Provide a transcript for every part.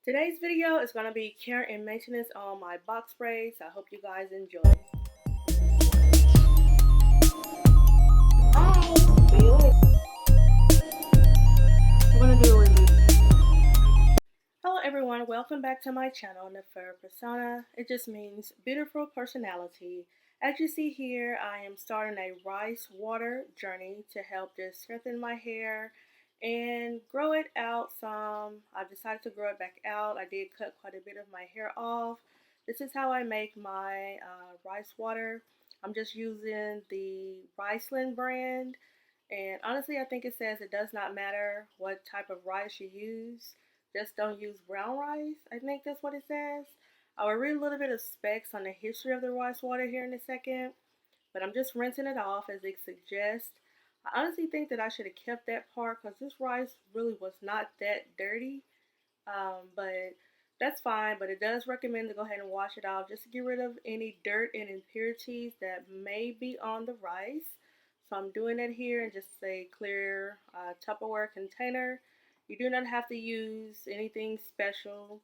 Today's video is going to be care and maintenance on my box braids. I hope you guys enjoy. Hello everyone, welcome back to my channel, Nefer Persona. It just means beautiful personality. As you see here, I am starting a rice water journey to help just strengthen my hair and grow it out some. I decided to grow it back out. I did cut quite a bit of my hair off. This is how I make my rice water. I'm just using the Riceland brand, and honestly I think it says it does not matter what type of rice you use. Just don't use brown rice. I think that's what it says. I will read a little bit of specs on the history of the rice water here in a second, but I'm just rinsing it off as it suggests. I honestly think that I should have kept that part because this rice really was not that dirty, but that's fine. But it does recommend to go ahead and wash it off just to get rid of any dirt and impurities that may be on the rice. So I'm doing it here in just a clear Tupperware container. You do not have to use anything special.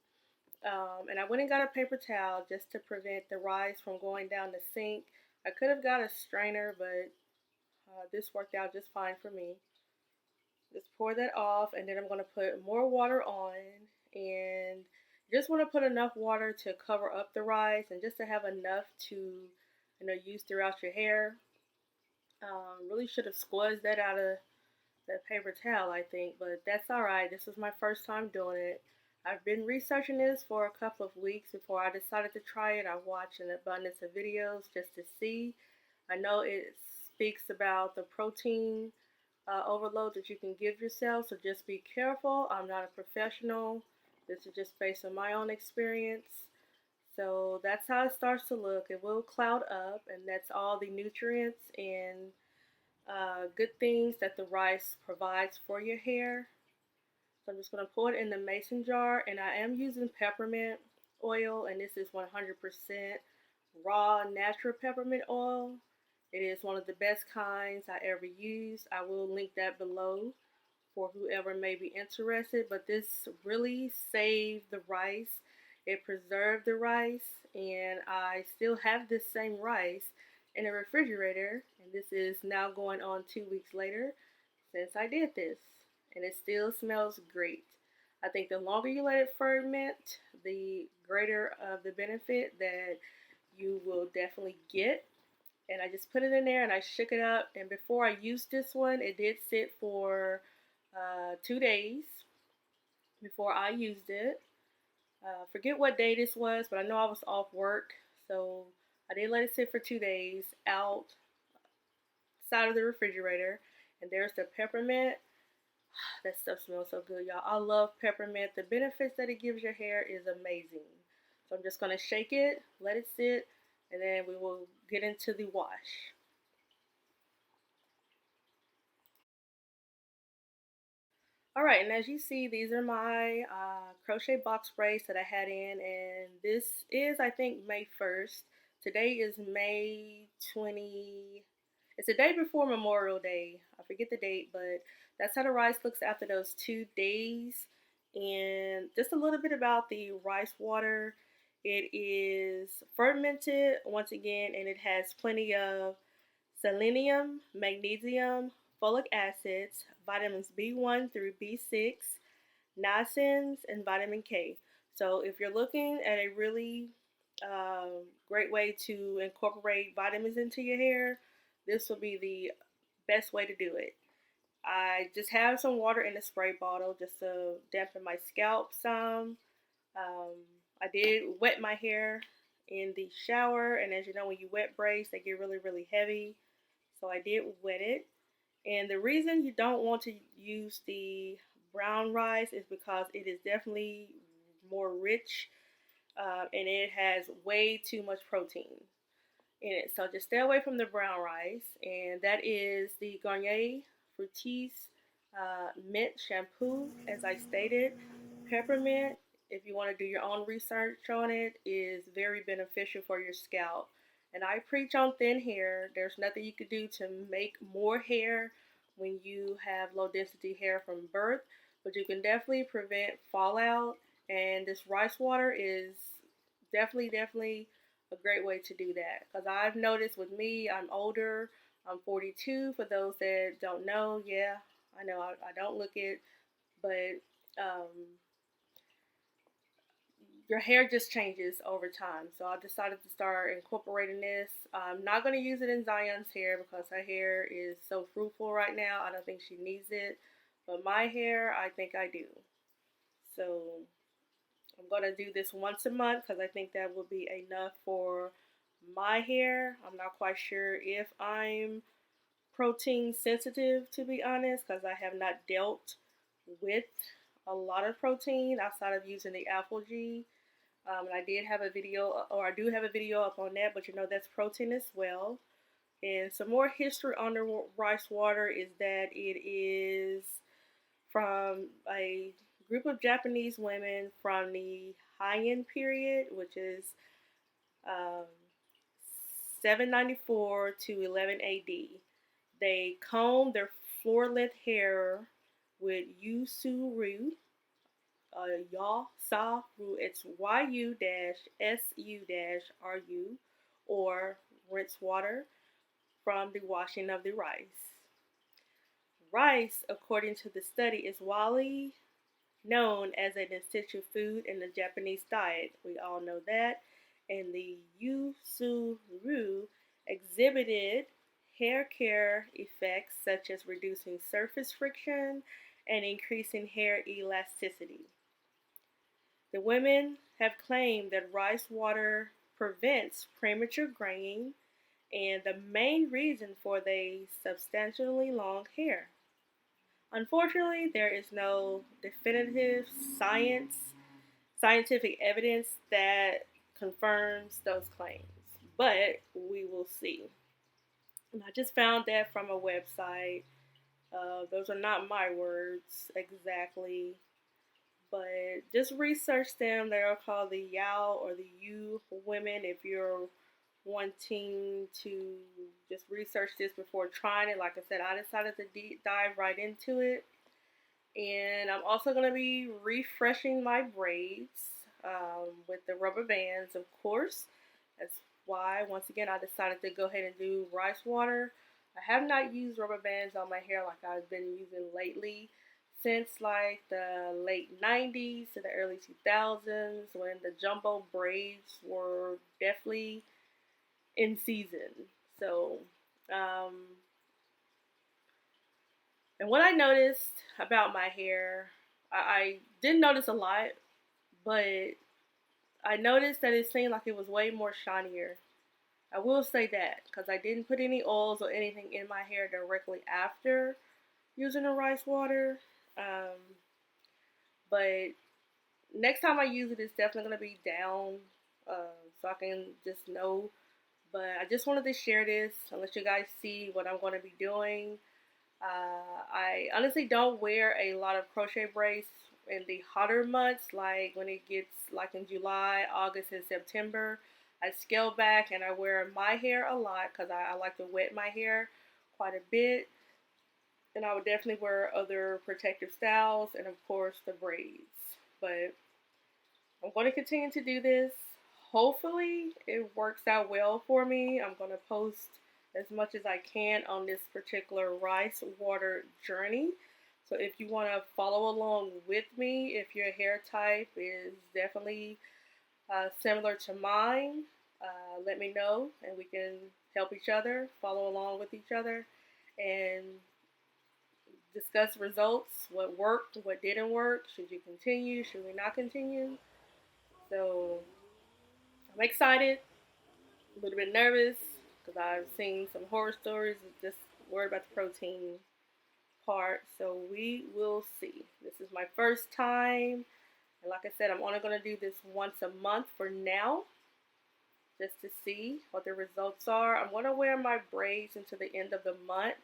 And I went and got a paper towel just to prevent the rice from going down the sink. I could have got a strainer, but this worked out just fine for me. Just pour that off, and then I'm going to put more water on, and you just want to put enough water to cover up the rice and just to have enough to use throughout your hair. Really should have squeezed that out of that paper towel, I think, but that's alright. This was my first time doing it. I've been researching this for a couple of weeks before I decided to try it. I watched an abundance of videos just to see. I know it speaks about the protein overload that you can give yourself, so just be careful. I'm not a professional. This is just based on my own experience. So that's how it starts to look. It will cloud up, and that's all the nutrients and good things that the rice provides for your hair. So I'm just going to pour it in the mason jar, and I am using peppermint oil, and this is 100% raw natural peppermint oil. It is one of the best kinds I ever used. I will link that below for whoever may be interested, but this really saved the rice. It preserved the rice, and I still have this same rice in the refrigerator, and this is now going on 2 weeks later since I did this, and it still smells great. I think the longer you let it ferment, the greater of the benefit that you will definitely get. And I just put it in there and I shook it up, and before I used this one, it did sit for 2 days before I used it. Forget what day this was, but I know I was off work, so I did let it sit for 2 days outside of the refrigerator. And there's the peppermint. That stuff smells so good, y'all. I love peppermint. The benefits that it gives your hair is amazing. So I'm just going to shake it, let it sit, and then we will get into the wash. Alright, and as you see, these are my crochet box braids that I had in, and this is, I think, May 1st. Today is May 20. It's the day before Memorial Day. I forget the date, but that's how the rice looks after those 2 days. And just a little bit about the rice water. It is fermented, once again, and it has plenty of selenium, magnesium, folic acids, vitamins B1 through B6, niacin, and vitamin K. So if you're looking at a really great way to incorporate vitamins into your hair, this will be the best way to do it. I just have some water in a spray bottle just to dampen my scalp some. I did wet my hair in the shower, and as you know, when you wet braids, they get really, really heavy. So I did wet it. And the reason you don't want to use the brown rice is because it is definitely more rich, and it has way too much protein in it. So just stay away from the brown rice. And that is the Garnier Fructis Mint Shampoo, as I stated. Peppermint, if you want to do your own research on it, is very beneficial for your scalp. And I preach on thin hair. There's nothing you could do to make more hair when you have low density hair from birth, but you can definitely prevent fallout And this rice water is definitely a great way to do that. Because I've noticed with me, I'm older, I'm 42. For those that don't know, yeah, I know I don't look it, but um, your hair just changes over time. So I decided to start incorporating this. I'm not going to use it in Zion's hair because her hair is so fruitful right now. I don't think she needs it. But my hair, I think I do. So I'm going to do this once a month because I think that will be enough for my hair. I'm not quite sure if I'm protein sensitive, to be honest, because I have not dealt with a lot of protein outside of using the algae. And I did have a video, or I do have a video up on that, but you know that's protein as well. And some more history on the rice water is that it is from a group of Japanese women from the Heian period, which is um, 794 to 11 AD. They combed their floor length hair with Yusuru, Ya Sa Ru. It's YU-SU-RU, or rinse water from the washing of the rice. Rice, according to the study, is widely known as an essential food in the Japanese diet. We all know that. And the Yusuru exhibited hair care effects such as reducing surface friction and increasing hair elasticity. The women have claimed that rice water prevents premature graying and the main reason for the substantially long hair. Unfortunately, there is no definitive scientific evidence that confirms those claims, but we will see. And I just found that from a website. Those are not my words exactly, but just research them. They are called the Yao or the U women if you're wanting to just research this before trying it. Like I said, I decided to dive right into it. And I'm also going to be refreshing my braids with the rubber bands, of course. That's why, once again, I decided to go ahead and do rice water. I have not used rubber bands on my hair like I've been using lately since like the late 90s to the early 2000s when the jumbo braids were definitely in season. So, um, and what I noticed about my hair, I didn't notice a lot, but I noticed that it seemed like it was way more shinier. I will say that because I didn't put any oils or anything in my hair directly after using the rice water. Um, but next time I use it, it's definitely going to be down so I can just know. But I just wanted to share this and let you guys see what I'm going to be doing. I honestly don't wear a lot of crochet braids in the hotter months, like when it gets like in July, August, and September. I scale back and I wear my hair a lot because I like to wet my hair quite a bit. And I would definitely wear other protective styles and, of course, the braids. But I'm going to continue to do this. Hopefully, it works out well for me. I'm going to post as much as I can on this particular rice water journey. So if you want to follow along with me, if your hair type is definitely similar to mine, let me know and we can help each other, follow along with each other, and discuss results, what worked, what didn't work, should you continue, should we not continue. So I'm excited, a little bit nervous because I've seen some horror stories, just worried about the protein part. So we will see. This is my first time. And like I said, I'm only going to do this once a month for now, just to see what the results are. I'm going to wear my braids until the end of the month.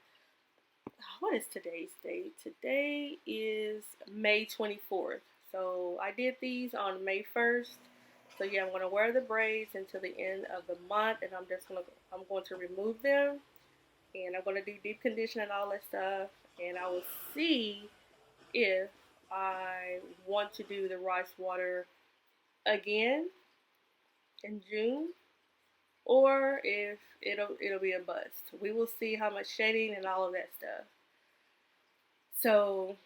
What is today's date? Today is May 24th. So I did these on May 1st. So yeah, I'm going to wear the braids until the end of the month, and I'm going to remove them, and I'm going to do deep condition and all that stuff, and I will see if I want to do the rice water again in June, or if it'll be a bust. We will see how much shading and all of that stuff. So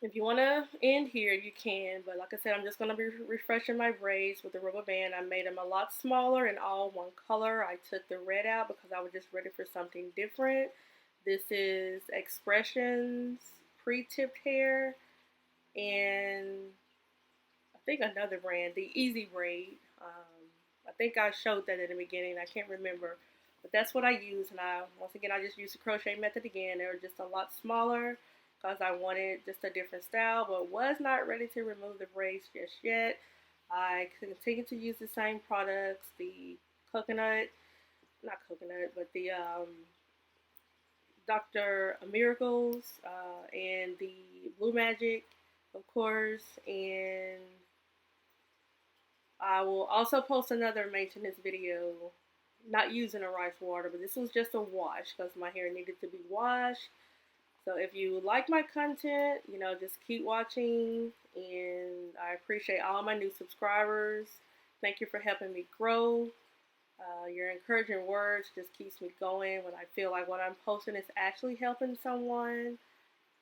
if you want to end here, you can. But like I said, I'm just going to be refreshing my braids with the rubber band. I made them a lot smaller and all one color. I took the red out because I was just ready for something different. This is Expressions pre-tipped hair, and I think another brand, the Easy Braid. I think I showed that in the beginning. I can't remember. But that's what I use. And once again, I just used the crochet method again. They were just a lot smaller because I wanted just a different style, but was not ready to remove the braids just yet. I continue to use the same products, the not coconut, but the Dr. Miracles and the Blue Magic, of course, and I will also post another maintenance video, not using a rice water, but this was just a wash because my hair needed to be washed. So if you like my content, just keep watching, and I appreciate all my new subscribers. Thank you for helping me grow. Your encouraging words just keeps me going when I feel like what I'm posting is actually helping someone.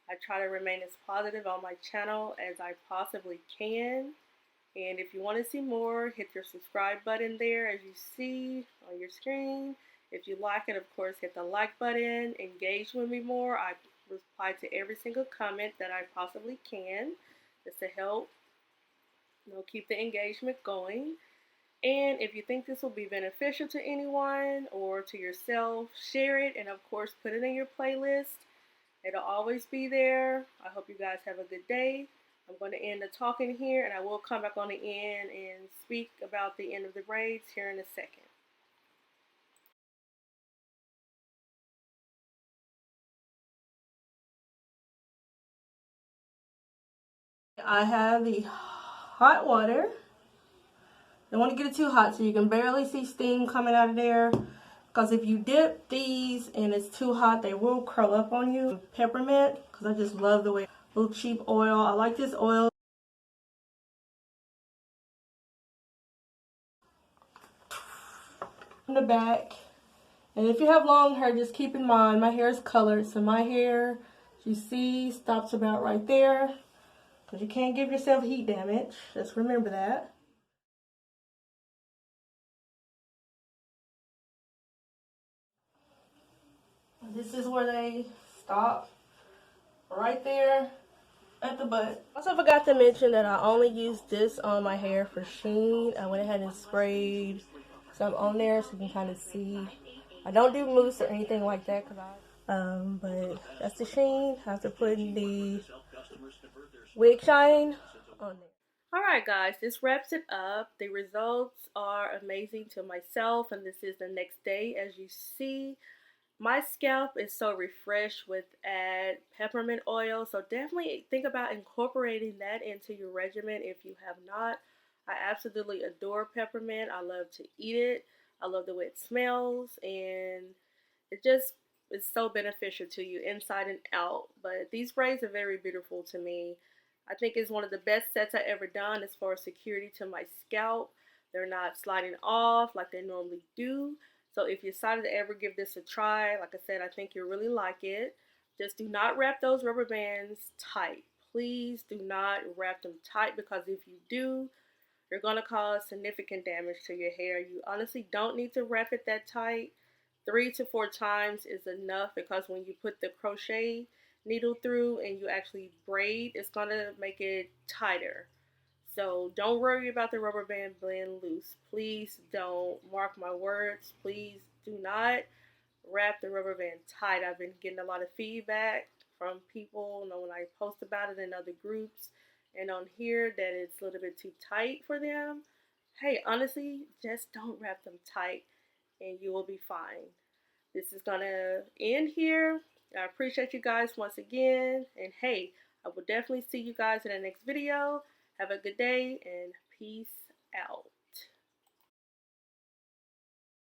I try to remain as positive on my channel as I possibly can. And if you want to see more, hit your subscribe button there as you see on your screen. If you like it, of course, hit the like button. Engage with me more. I reply to every single comment that I possibly can just to help keep the engagement going. And if you think this will be beneficial to anyone or to yourself, share it, and of course put it in your playlist. It'll always be there. I hope you guys have a good day. I'm going to end the talking here, and I will come back on the end and speak about the end of the braids here in a second. I have the hot water. Don't want to get it too hot so you can barely see steam coming out of there. Because if you dip these and it's too hot, they will curl up on you. Peppermint, because I just love the way, little cheap oil. I like this oil. In the back. And if you have long hair, just keep in mind, my hair is colored. So my hair, as you see, stops about right there. Because you can't give yourself heat damage. Just remember that. This is where they stop. Right there at the butt. Also forgot to mention that I only used this on my hair for sheen. I went ahead and sprayed some on there so you can kind of see. I don't do mousse or anything like that but that's the sheen. I have to put the wig shine on there. Alright guys, this wraps it up. The results are amazing to myself, and this is the next day. As you see, my scalp is so refreshed with peppermint oil, so definitely think about incorporating that into your regimen if you have not. I absolutely adore peppermint. I love to eat it. I love the way it smells, and it just is so beneficial to you inside and out. But these braids are very beautiful to me. I think it's one of the best sets I ever done as far as security to my scalp. They're not sliding off like they normally do. So if you decided to ever give this a try, like I said, I think you'll really like it. Just do not wrap those rubber bands tight. Please do not wrap them tight, because if you do, you're going to cause significant damage to your hair. You honestly don't need to wrap it that tight. 3 to 4 times is enough, because when you put the crochet needle through and you actually braid, it's going to make it tighter. So don't worry about the rubber band being loose. Please don't. Mark my words. Please do not wrap the rubber band tight. I've been getting a lot of feedback from people, when I post about it in other groups and on here, that it's a little bit too tight for them. Hey, honestly, just don't wrap them tight and you will be fine. This is gonna end here. I appreciate you guys once again, and hey, I will definitely see you guys in the next video. Have a good day and peace out.